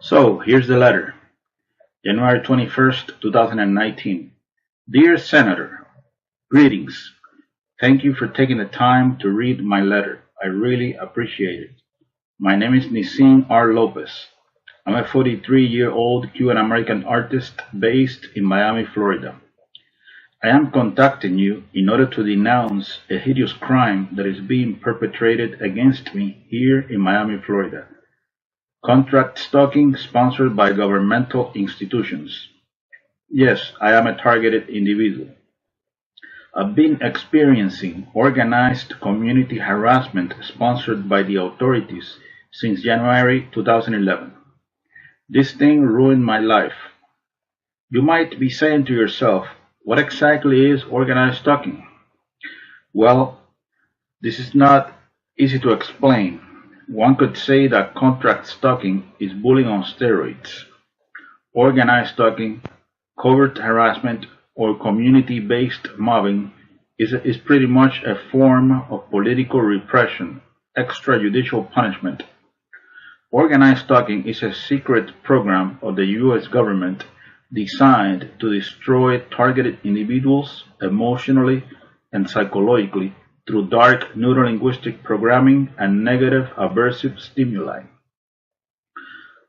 So, here's the letter. January 21st, 2019. Dear Senator, greetings. Thank you for taking the time to read my letter. I really appreciate it. My name is Nizin R. Lopez. I'm a 43-year-old Cuban American artist based in Miami, Florida. I am contacting you in order to denounce a hideous crime that is being perpetrated against me here in Miami, Florida. Contract stalking sponsored by governmental institutions. Yes, I am a targeted individual. I've been experiencing organized community harassment sponsored by the authorities since January 2011. This thing ruined my life. You might be saying to yourself, what exactly is organized stalking? Well, this is not easy to explain. One could say that contract stalking is bullying on steroids. Organized stalking, covert harassment, or community-based mobbing is pretty much a form of political repression, extrajudicial punishment. Organized stalking is a secret program of the U.S. government designed to destroy targeted individuals emotionally and psychologically through dark neurolinguistic programming and negative aversive stimuli.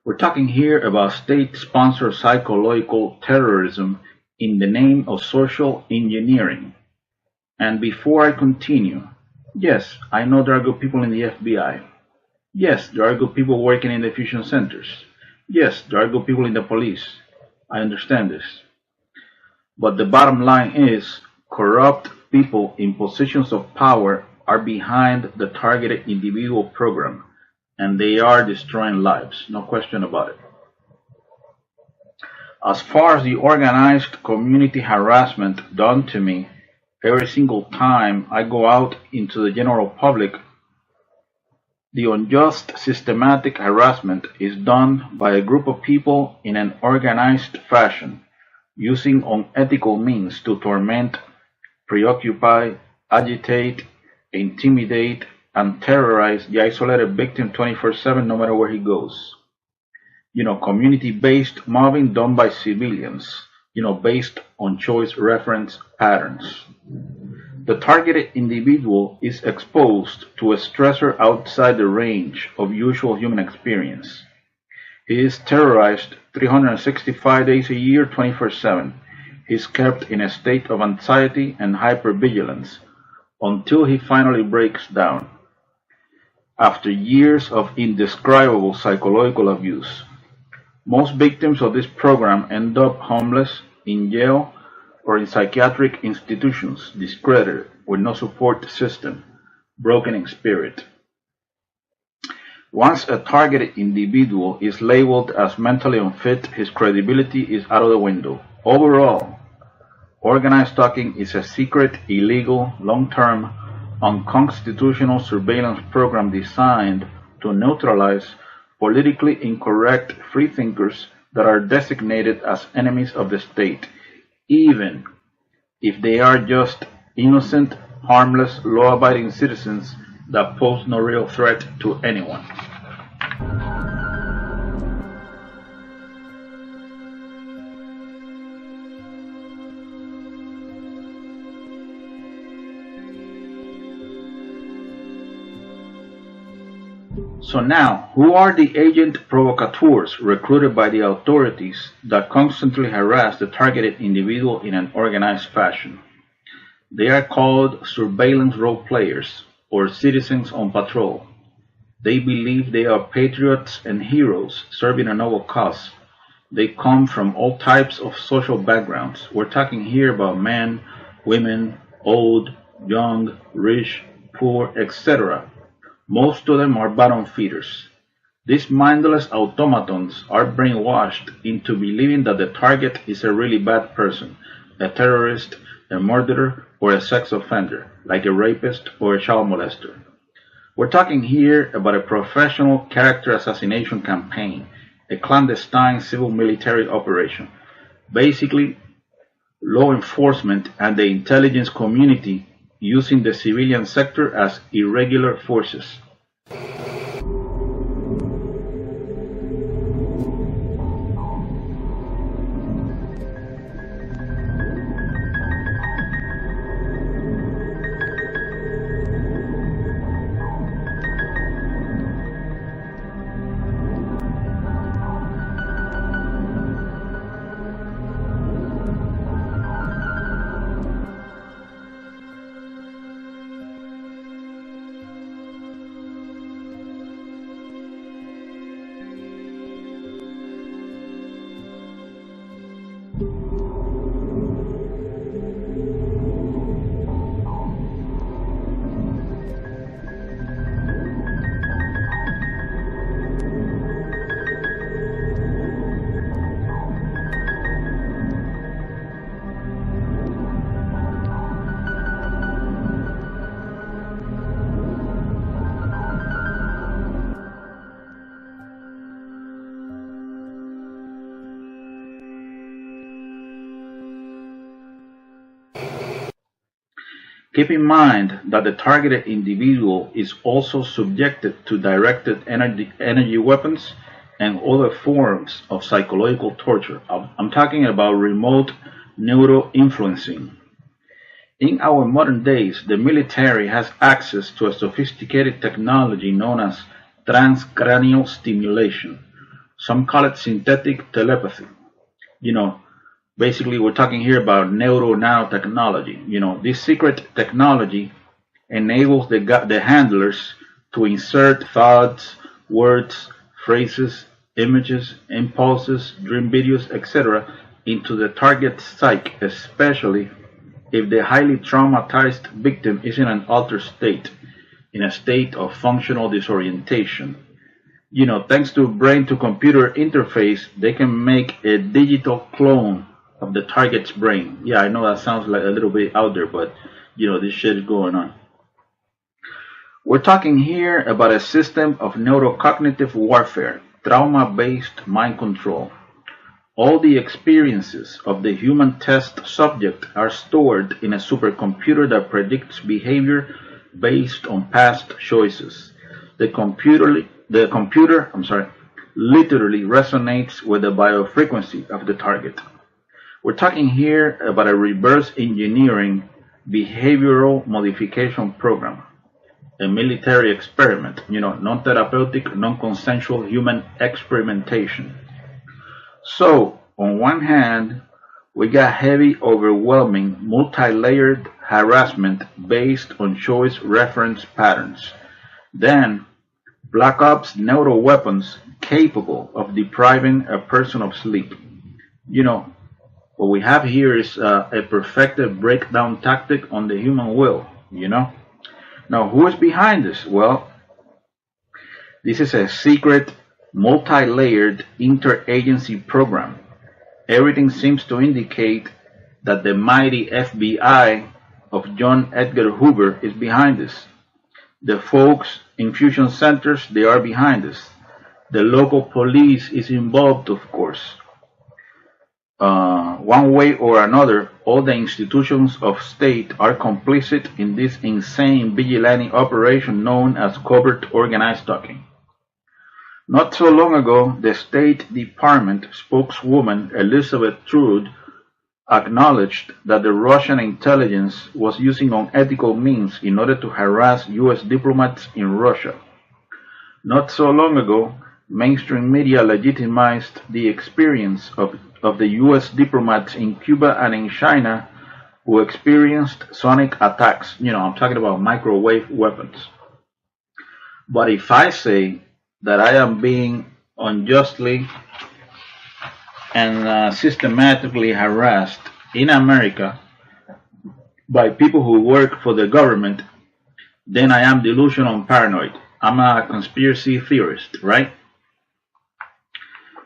We're talking here about state-sponsored psychological terrorism in the name of social engineering. And before I continue, yes, I know there are good people in the FBI. Yes, there are good people working in the fusion centers. Yes, there are good people in the police. I understand this. But the bottom line is, corrupt people in positions of power are behind the targeted individual program, and they are destroying lives, no question about it. As far as the organized community harassment done to me every single time I go out into the general public, the unjust systematic harassment is done by a group of people in an organized fashion, using unethical means to torment, preoccupy, agitate, intimidate, and terrorize the isolated victim 24/7 no matter where he goes. Community-based mobbing done by civilians, based on choice reference patterns. The targeted individual is exposed to a stressor outside the range of usual human experience. He is terrorized 365 days a year, 24/7. He is kept in a state of anxiety and hypervigilance until he finally breaks down. After years of indescribable psychological abuse, most victims of this program end up homeless, in jail, or in psychiatric institutions, discredited, with no support system, broken in spirit. Once a targeted individual is labeled as mentally unfit, his credibility is out of the window. Overall, organized stalking is a secret, illegal, long-term, unconstitutional surveillance program designed to neutralize politically incorrect freethinkers that are designated as enemies of the state, even if they are just innocent, harmless, law-abiding citizens that pose no real threat to anyone. So now, who are the agent provocateurs recruited by the authorities that constantly harass the targeted individual in an organized fashion? They are called surveillance role players, or citizens on patrol. They believe they are patriots and heroes serving a noble cause. They come from all types of social backgrounds. We're talking here about men, women, old, young, rich, poor, etc. Most of them are bottom feeders. These mindless automatons are brainwashed into believing that the target is a really bad person, a terrorist, a murderer, or a sex offender, like a rapist or a child molester. We're talking here about a professional character assassination campaign, a clandestine civil military operation. Basically, law enforcement and the intelligence community using the civilian sector as irregular forces. Keep in mind that the targeted individual is also subjected to directed energy weapons and other forms of psychological torture. I'm talking about remote neuro-influencing. In our modern days, the military has access to a sophisticated technology known as transcranial stimulation. Some call it synthetic telepathy. You know, Basically, we're talking here about neuro nanotechnology. This secret technology enables the handlers to insert thoughts, words, phrases, images, impulses, dream videos, etc. into the target's psyche, especially if the highly traumatized victim is in an altered state, in a state of functional disorientation. Thanks to brain to computer interface, they can make a digital clone of the target's brain. Yeah, I know that sounds like a little bit out there, but this shit is going on. We're talking here about a system of neurocognitive warfare, trauma-based mind control. All the experiences of the human test subject are stored in a supercomputer that predicts behavior based on past choices. The computer literally resonates with the biofrequency of the target. We're talking here about a reverse engineering behavioral modification program, a military experiment, non-therapeutic, non-consensual human experimentation. So, on one hand, we got heavy, overwhelming, multi-layered harassment based on choice reference patterns. Then, Black Ops neuro weapons capable of depriving a person of sleep. What we have here is a perfected breakdown tactic on the human will. Now, who is behind this? Well, this is a secret, multi-layered interagency program. Everything seems to indicate that the mighty FBI of John Edgar Hoover is behind this. The folks in fusion centers, they are behind this. The local police is involved, of course. One way or another, all the institutions of state are complicit in this insane vigilante operation known as covert organized stalking. Not so long ago, the State Department spokeswoman Elizabeth Trude acknowledged that the Russian intelligence was using unethical means in order to harass U.S. diplomats in Russia. Not so long ago, mainstream media legitimized the experience of the U.S. diplomats in Cuba and in China who experienced sonic attacks. I'm talking about microwave weapons. But if I say that I am being unjustly and systematically harassed in America by people who work for the government, then I am delusional and paranoid. I'm a conspiracy theorist, right?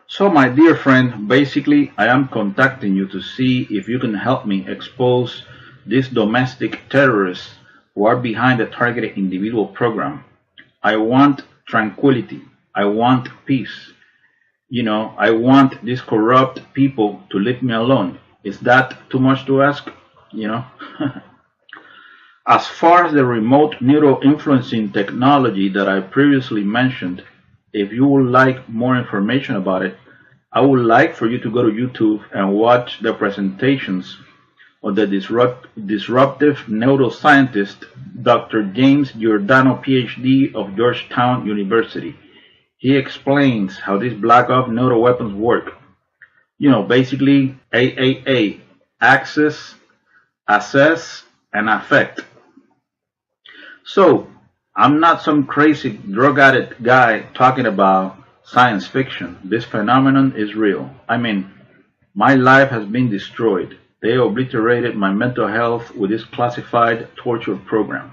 So, my dear friend, basically, I am contacting you to see if you can help me expose these domestic terrorists who are behind the targeted individual program. I want tranquility. I want peace. I want these corrupt people to leave me alone. Is that too much to ask? As far as the remote neuro-influencing technology that I previously mentioned, if you would like more information about it, I would like for you to go to YouTube and watch the presentations of the disruptive neuroscientist Dr. James Giordano, PhD of Georgetown University. He explains how these black ops neuro weapons work. Basically AAA, access, assess, and affect. So, I'm not some crazy drug addict guy talking about science fiction. This phenomenon is real. I mean, my life has been destroyed. They obliterated my mental health with this classified torture program.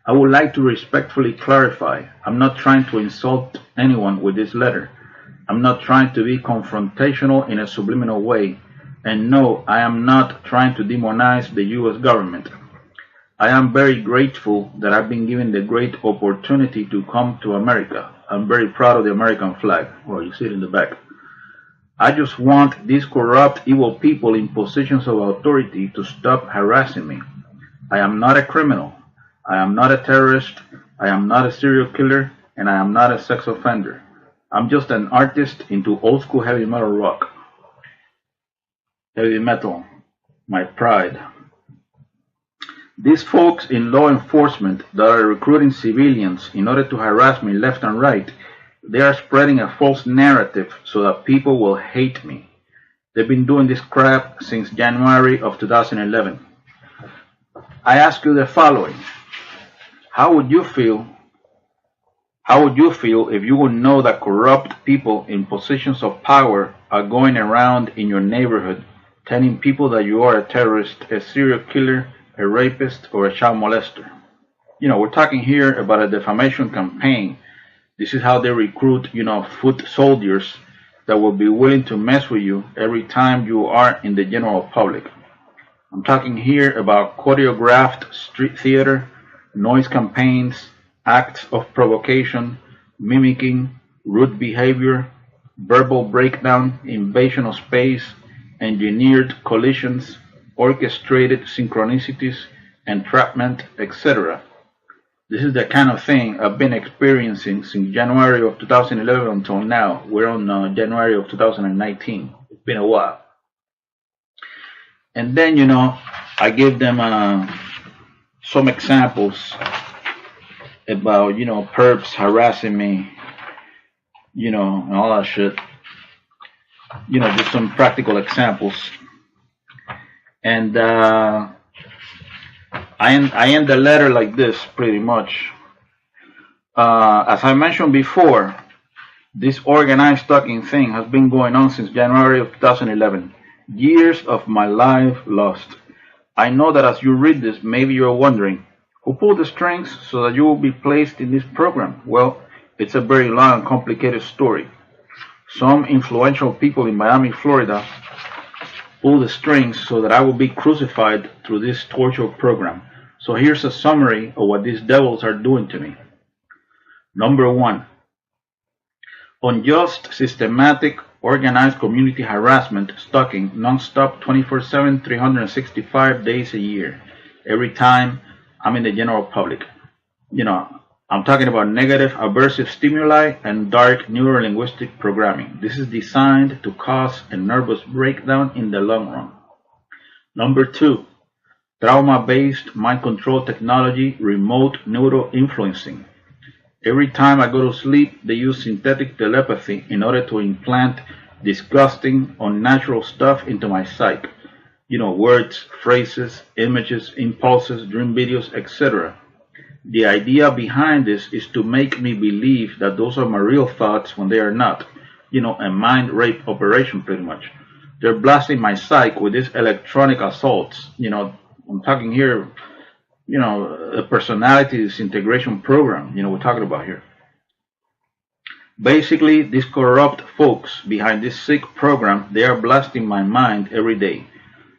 I would like to respectfully clarify, I'm not trying to insult anyone with this letter. I'm not trying to be confrontational in a subliminal way. And no, I am not trying to demonize the U.S. government. I am very grateful that I've been given the great opportunity to come to America. I'm very proud of the American flag. Well, you see it in the back. I just want these corrupt, evil people in positions of authority to stop harassing me. I am not a criminal. I am not a terrorist. I am not a serial killer. And I am not a sex offender. I'm just an artist into old school heavy metal rock. Heavy metal, my pride. These folks in law enforcement that are recruiting civilians in order to harass me left and right, they are spreading a false narrative so that people will hate me. They've been doing this crap since January of 2011. I ask you the following. How would you feel if you would know that corrupt people in positions of power are going around in your neighborhood telling people that you are a terrorist, a serial killer, a rapist, or a child molester? We're talking here about a defamation campaign. This is how they recruit, foot soldiers that will be willing to mess with you every time you are in the general public. I'm talking here about choreographed street theater, noise campaigns, acts of provocation, mimicking, rude behavior, verbal breakdown, invasion of space, engineered collisions, orchestrated synchronicities, entrapment, etc. This is the kind of thing I've been experiencing since January of 2011 until now. We're on January of 2019. It's been a while. And then, I gave them some examples about, perps harassing me, and all that shit. Just some practical examples. And I end the letter like this, pretty much. As I mentioned before, this organized stalking thing has been going on since January of 2011. Years of my life lost. I know that as you read this, maybe you're wondering, who pulled the strings so that you will be placed in this program? Well, it's a very long and complicated story. Some influential people in Miami, Florida, pulled the strings so that I will be crucified through this torture program. So here's a summary of what these devils are doing to me. Number one, unjust, systematic, organized community harassment, stalking, non-stop, 24/7, 365 days a year. Every time I'm in the general public. I'm talking about negative, aversive stimuli and dark neurolinguistic programming. This is designed to cause a nervous breakdown in the long run. Number two, trauma-based mind control technology, remote neuro-influencing. Every time I go to sleep, they use synthetic telepathy in order to implant disgusting, unnatural stuff into my psyche. Words, phrases, images, impulses, dream videos, etc. The idea behind this is to make me believe that those are my real thoughts when they are not. A mind rape operation, pretty much. They're blasting my psyche with these electronic assaults. I'm talking here, a personality disintegration program, we're talking about here. Basically, these corrupt folks behind this sick program, they are blasting my mind every day.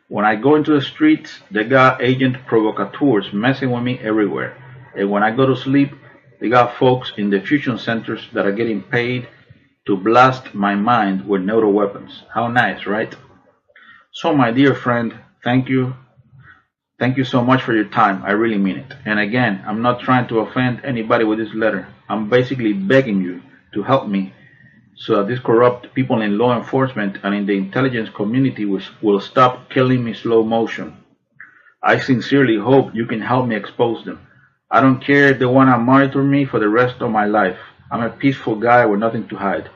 When I go into the streets, they got agent provocateurs messing with me everywhere. And when I go to sleep, they got folks in the fusion centers that are getting paid to blast my mind with neural weapons. How nice, right? So, my dear friend, thank you. Thank you so much for your time. I really mean it. And again, I'm not trying to offend anybody with this letter. I'm basically begging you to help me so that these corrupt people in law enforcement and in the intelligence community will stop killing me slow motion. I sincerely hope you can help me expose them. I don't care if they want to monitor me for the rest of my life. I'm a peaceful guy with nothing to hide.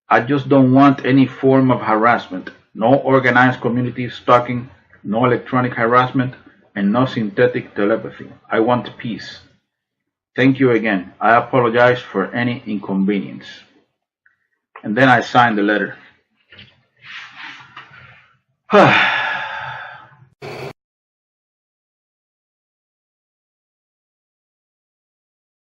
I just don't want any form of harassment. No organized community stalking, no electronic harassment, and no synthetic telepathy. I want peace. Thank you again. I apologize for any inconvenience. And then I signed the letter.